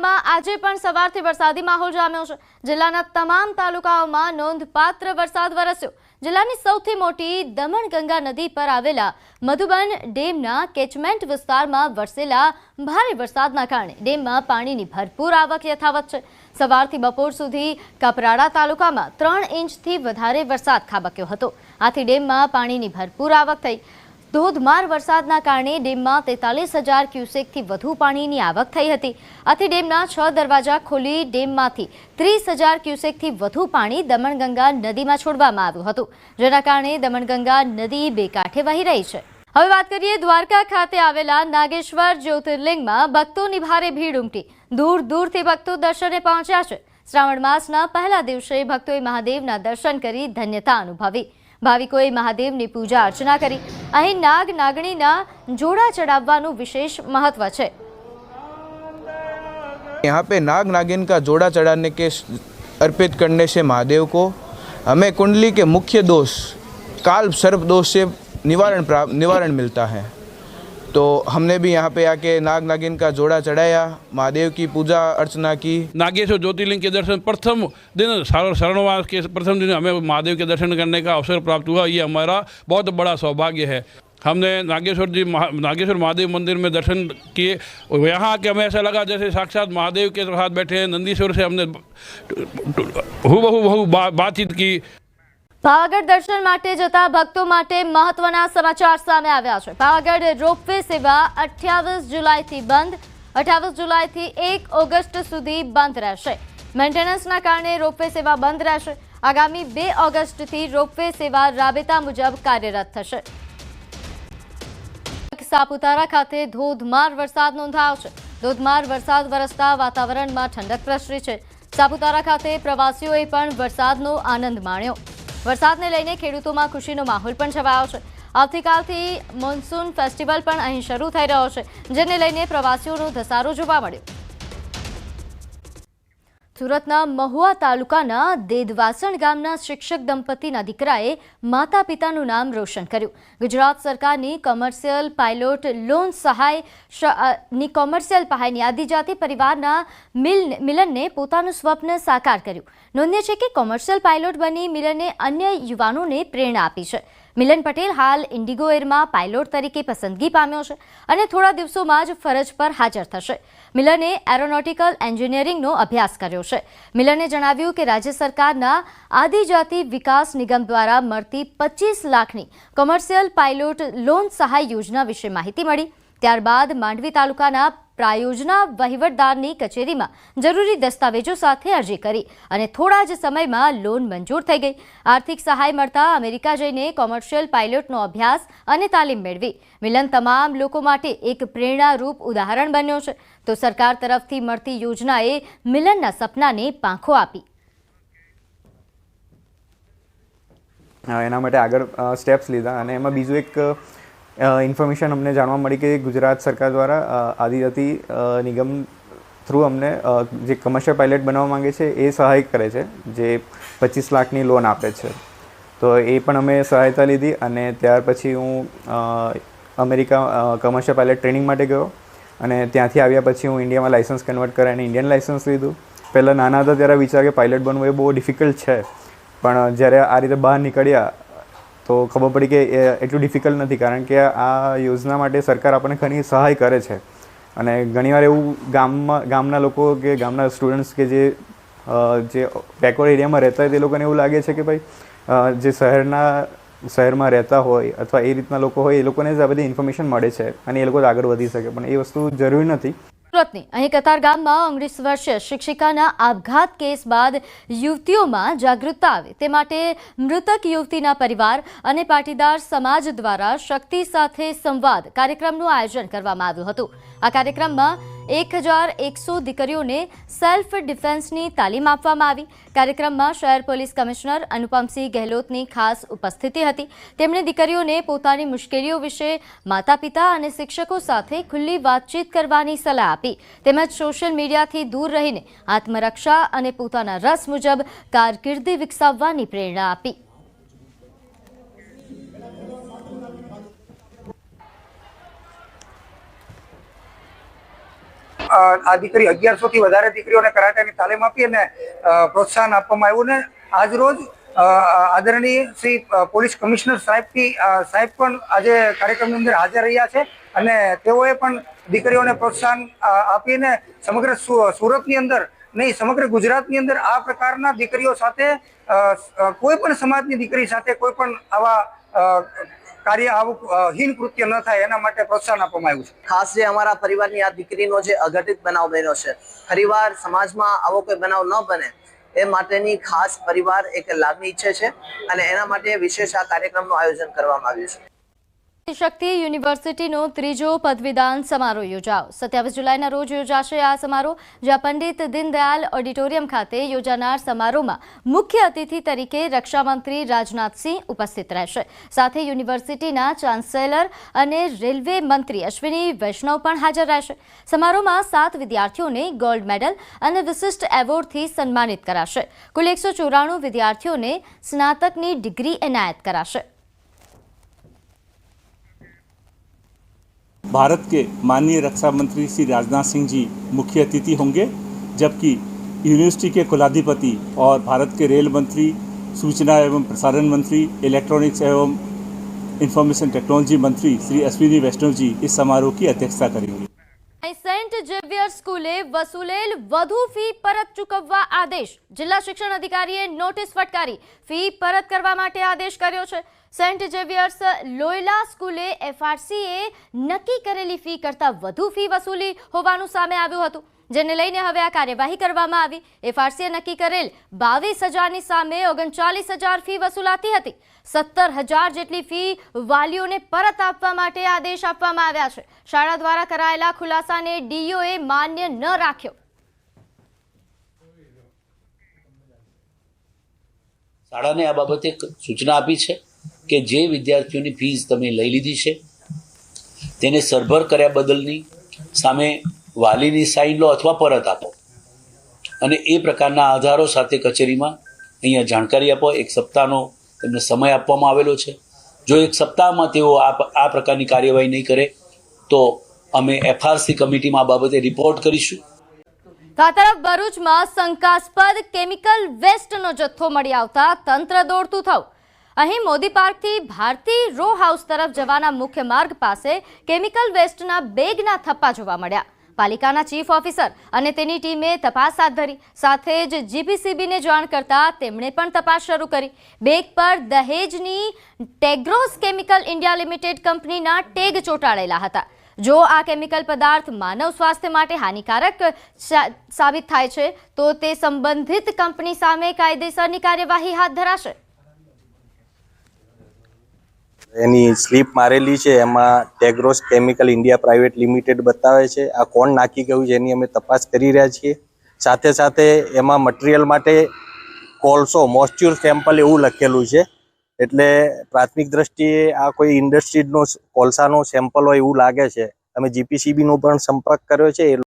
જિલ્લામાં આજે પણ સવારથી વરસાદી માહોલ જામ્યો છે। જિલ્લાના તમામ તાલુકાઓમાં નોંધપાત્ર વરસાદ વરસ્યો। જિલ્લાની સૌથી મોટી દમણગંગા નદી પર આવેલા મધુબન ડેમના કેચમેન્ટ વિસ્તારમાં વરસેલા ભારે વરસાદના કારણે ડેમમાં પાણીની ભરપૂર આવક યથાવત છે। સવારથી બપોર સુધી કપરાડા તાલુકામાં 3 ઇંચથી વધારે વરસાદ ખાબક્યો હતો। આથી ડેમમાં પાણીની ભરપૂર આવક થઈ। ધોધમાર વરસાદના કારણે ડેમમાં 43,000 ક્યુસેકથી વધુ પાણીની આવક થઈ હતી। આથી ડેમના 6 દરવાજા ખોલી ડેમમાંથી 30,000 ક્યુસેકથી વધુ પાણી દમણગંગા નદીમાં છોડવામાં આવ્યું હતું, જેના કારણે દમણગંગા નદી બે કાંઠે વહી રહી છે। હવે વાત કરીએ દ્વારકા ખાતે આવેલા નાગેશ્વર જ્યોતિર્લિંગમાં ભક્તોની ભારે ભીડ ઉમટી। દૂર દૂરથી ભક્તો દર્શને પહોંચ્યા છે। શ્રાવણ માસના પહેલા દિવસે ભક્તોએ મહાદેવના દર્શન કરી ધન્યતા અનુભવી। ભાવિકોએ મહાદેવની પૂજા अर्चना કરી। અહીં નાગ नागणीના जोड़ा चढ़ावવાનું विशेष महत्व है। यहाँ पे नाग नागिन का जोड़ा चढ़ाने के अर्पित करने से महादेव को हमें कुंडली के मुख्य दोष काल सर्प दोष से निवारण मिलता है। तो हमने भी यहाँ पे आके नाग नागिन का जोड़ा चढ़ाया, महादेव की पूजा अर्चना की। नागेश्वर ज्योतिर्लिंग के दर्शन प्रथम दिन श्रावणमास के प्रथम दिन हमें महादेव के दर्शन करने का अवसर प्राप्त हुआ। ये हमारा बहुत बड़ा सौभाग्य है। हमने नागेश्वर महादेव मंदिर में दर्शन किए। यहाँ आके हमें ऐसा लगा जैसे साक्षात महादेव के साथ बैठे हैं। नंदीश्वर से हमने हूबहू बातचीत की। पावागढ़ दर्शन माटे जता भक्तों माटे महत्वना समाचार सामे आव्या छे। पावागढ़ रोपवे सेवा 28 जुलाई थी बंद, 28 जुलाई थी 1 ऑगस्ट सुधी बंद रहेशे। मेंटेनन्सना कारणे रोपवे सेवा बंद रहेशे। आगामी 2 ऑगस्ट थी रोपवे सेवा राबेता मुजब कार्यरत थशे। सापुतारा खाते धोधमार वरसाद नोंधायो छे। धोधमार वरसाद वरसता वातावरणमां ठंडक प्रसरी छे। सापुतारा खाते प्रवासीओए पण वरसादनो आनंद माण्यो। वरसादने लईने खेडूतोमां खुशीनो माहोल पण छवायो छे। आवतीकालथी मोन्सून फेस्टिवल पण અહીં શરૂ થઈ રહ્યો છે, જેને લઈને પ્રવાસીઓનો ધસારો જોવા મળ્યો। સુરતના મહુવા તાલુકાના દેદવાસણ ગામના શિક્ષક દંપતીના દીકરાએ માતા પિતાનું નામ રોશન કર્યું। ગુજરાત સરકારની કોમર્શિયલ પાયલોટ લોન સહાયની કોમર્શિયલ સહાયની આદિજાતિ પરિવારના મિલનને પોતાનું સ્વપ્ન સાકાર કર્યું। નોંધનીય છે કે કોમર્શિયલ પાયલોટ બની મિલને અન્ય યુવાનોને પ્રેરણા આપી છે। મિલન પટેલ હાલ ઇન્ડિગો એરમાં પાયલોટ તરીકે પસંદગી પામ્યો છે અને થોડા દિવસોમાં જ ફરજ પર હાજર થશે। મિલને એરોનોટિકલ એન્જિનિયરિંગનો અભ્યાસ કર્યો છે। મિલને જણાવ્યું કે રાજ્ય સરકારના આદિજાતિ વિકાસ નિગમ દ્વારા મળતી 25 લાખની કોમર્શિયલ પાયલોટ લોન સહાય યોજના વિશે માહિતી મળી। ત્યારબાદ માંડવી તાલુકાના प्रायोजना वहीवटदारनी कचेरीमां जरूरी दस्तावेजों साथे अरजी करी अने थोड़ा ज समयमां लोन मंजूर थई गई। आर्थिक सहाय मळता अमेरिका जईने कोमर्शियल पायलटनो अभ्यास अने तालीम मेळवी। मिलन तमाम लोको माटे एक प्रेरणारूप उदाहरण बन्यो छे। तो सरकार तरफथी मळती योजनाए मिलनना सपनाने પાંખો आपी। एना माटे आगळ स्टेप्स लीधा अने एमां बीजुं एक इन्फॉर्मेशन अमने जाणवा मळी कि गुजरात सरकार द्वारा आदिजाति निगम थ्रू अमने जे कमर्शियल पायलट बनवा मांगे छे ए सहाय करे छे, जे 25 लाखनी लोन आपे छे। तो ए पण अमे सहायता लीधी अने त्यार पछी हूँ अमेरिका कमर्शियल पायलट ट्रेनिंग माटे गयो अने त्यांथी आव्या पछी हूँ इंडियामां लाइसन्स कन्वर्ट करावीने इंडियन लाइसन्स लीधुं। पहेला नाना हता त्यारे विचार के पायलट बनवुं ए बहु डिफिकल्ट छे, पण ज्यारे आ रीते बहार निकळ्या तो खबर पड़ी कि एटलू डिफिकल्ट नहीं, कारण के आ योजना माटे सरकार आपने घणी सहाय करे छे। अने घणीवार एवुं गामना लोको के गामना स्टूडंट्स के जे बेकवर्ड एरिया में रहता है ते लोकोने एवुं लागे छे कि भाई जे शहर में रहता होय अथवा ए रीतना लोको होय ए लोकोने ज आ बधी इन्फॉर्मेशन मळे छे अने ए लोको आगळ वधी शके, पण ए वस्तु जरूरी नहीं। સુરતની અહીં કતારગામમાં 19 વર્ષીય શિક્ષિકાના આપઘાત કેસ બાદ યુવતીઓમાં જાગૃતતા આવે તે માટે મૃતક યુવતીના પરિવાર અને પાટીદાર સમાજ દ્વારા શક્તિ સાથે સંવાદ કાર્યક્રમનું આયોજન કરવામાં આવ્યું હતું। આ કાર્યક્રમમાં 1100 દીકરીઓને સેલ્ફ ડિફેન્સની તાલીમ આપવામાં આવી। કાર્યક્રમમાં શહેર પોલીસ કમિશનર અનુપમસિંહ ગહેલોતની ખાસ ઉપસ્થિતિ હતી। તેમણે દીકરીઓને પોતાની મુશ્કેલીઓ વિશે માતા-પિતા અને શિક્ષકો સાથે ખુલ્લી વાતચીત કરવાની સલાહ આપી, તેમજ સોશિયલ મીડિયાથી દૂર રહીને આત્મરક્ષા અને પોતાના રસ મુજબ કારકિર્દી વિકસાવવાની પ્રેરણા આપી। આ દીકરી 1100 થી વધારે દીકરીઓને કરાટેની તાલીમ આપી અને પ્રોત્સાહન આપવામાં આવ્યું ને આજ રોજ આદરણીય શ્રી પોલીસ કમિશનર સાહેબ પણ આજે કાર્યક્રમની અંદર હાજર રહ્યા છે અને તેઓએ પણ દીકરીઓને પ્રોત્સાહન આપીને સમગ્ર સુરતની અંદર નહીં સમગ્ર ગુજરાતની અંદર આ પ્રકારના દીકરીઓ સાથે કોઈ પણ સમાજની દીકરી સાથે કોઈ પણ આવા કાર્ય આવું હીન કૃત્ય ન થાય એના માટે પ્રોત્સાહન આપવામાં આવ્યું છે। ખાસ જે અમારા પરિવારની આ દીકરીનો જે અઘટિત બનાવ બન્યો છે, ફરીવાર સમાજમાં આવો કોઈ બનાવ ન બને એ માટેની ખાસ પરિવાર એક લાગણી ઈચ્છે છે અને એના માટે વિશેષ આ કાર્યક્રમનું આયોજન કરવામાં આવ્યું છે। શક્તિ યુનિવર્સિટીનો ત્રીજો પદવીદાન સમારોહ યોજાયો। 27 જુલાઈના રોજ યોજાશે આ સમારોહ, જ્યાં પંડિત દીનદયાલ ઓડિટોરિયમ ખાતે યોજાનાર સમારોહમાં મુખ્ય અતિથિ તરીકે રક્ષામંત્રી રાજનાથસિંહ ઉપસ્થિત રહેશે। સાથે યુનિવર્સિટીના ચાન્સેલર અને રેલવે મંત્રી અશ્વિની વૈષ્ણવ પણ હાજર રહેશે। સમારોહમાં 7 વિદ્યાર્થીઓને ગોલ્ડ મેડલ અને વિશિષ્ટ એવોર્ડથી સન્માનિત કરાશે। કુલ 194 વિદ્યાર્થીઓને સ્નાતકની ડિગ્રી એનાયત કરાશે। भारत के माननीय रक्षा मंत्री श्री राजनाथ सिंह जी मुख्य अतिथि होंगे, जबकि यूनिवर्सिटी के कुलाधिपति और भारत के रेल मंत्री, सूचना एवं प्रसारण मंत्री, इलेक्ट्रॉनिक्स एवं इंफॉर्मेशन टेक्नोलॉजी मंत्री श्री अश्विनी वैष्णव जी इस समारोह की अध्यक्षता करेंगे। सेंट जेवियर स्कूले वसूलेल વધુ ફી પરત ચૂકવવા આદેશ। જિલ્લા શિક્ષણ અધિકારીએ નોટિસ ફટકારી ફી પરત કરવા માટે આદેશ કર્યો છે। સેન્ટ જેવિયર્સ લોયલા સ્કૂલે એફઆરસીએ નક્કી કરેલી ફી કરતાં વધુ ફી વસૂલી હોવાનું સામે આવ્યું હતું, જેને લઈને હવે આ કાર્યવાહી કરવામાં આવી। એફઆરસીએ નક્કી કરેલ 22,000ની સામે 39,000 ફી વસૂલાતી હતી। 17,000 જેટલી ફી વાલીઓને પરત આપવા માટે આદેશ આપવામાં આવ્યા છે। શાળા દ્વારા કરાયેલા ખુલાસાને ડીઓએ માન્ય ન રાખ્યો। શાળાને આ બાબતે સૂચના આપી છે કે જે વિદ્યાર્થીઓની ફીસ તમે લઈ લીધી છે તેને સરભર કર્યા બદલની સામે વાલીની સાઈન લો અથવા પરત આપો અને એ પ્રકારના આધારો સાથે કચેરીમાં અહીંયા જાણકારી આપો। 1 સપ્તાહનો તેમને સમય આપવામાં આવેલો છે। જો 1 સપ્તાહમાં તેઓ આ પ્રકારની કાર્યવાહી નહીં કરે તો અમે એફઆરસી કમિટીમાં આ બાબતે રિપોર્ટ કરીશું। તો આ તરફ ભરૂચમાં શંકાસ્પદ કેમિકલ વેસ્ટનો જથ્થો મળી આવતા તંત્ર દોડતું થયું। અહીં મોદી પાર્કથી ભારતી રો હાઉસ તરફ જવાના મુખ્ય માર્ગ પાસે કેમિકલ વેસ્ટના બેગના થપ્પા જોવા મળ્યા। પાલિકાના ચીફ ઓફિસર અને તેની ટીમે તપાસ હાથ ધરી। સાથે જ જીપીસીબીને જાણ કરતા તેમણે પણ તપાસ શરૂ કરી। બેગ પર દહેજની ટેગ્રોસ કેમિકલ ઇન્ડિયા લિમિટેડ કંપનીના ટેગ ચોંટાડેલા હતા। જો આ કેમિકલ પદાર્થ માનવ સ્વાસ્થ્ય માટે હાનિકારક સાબિત થાય છે તો તે સંબંધિત કંપની સામે કાયદેસરની કાર્યવાહી હાથ ધરાશે। એની સ્લીપ મારેલી છે, એમાં Tagros chemical India private limited બતાવે છે। આ કોણ નાખી ગયું છે એની અમે તપાસ કરી રહ્યા છીએ। સાથે સાથે એમાં મટીરિયલ માટે કોલસો મોઇસ્ચર સેમ્પલ એવું લખેલું છે, એટલે પ્રાથમિક દ્રષ્ટિએ આ કોઈ ઇન્ડસ્ટ્રીઝનો કોલસાનો સેમ્પલ હોય એવું લાગે છે। અમે જીપીસીબીનો પણ સંપર્ક કર્યો છે।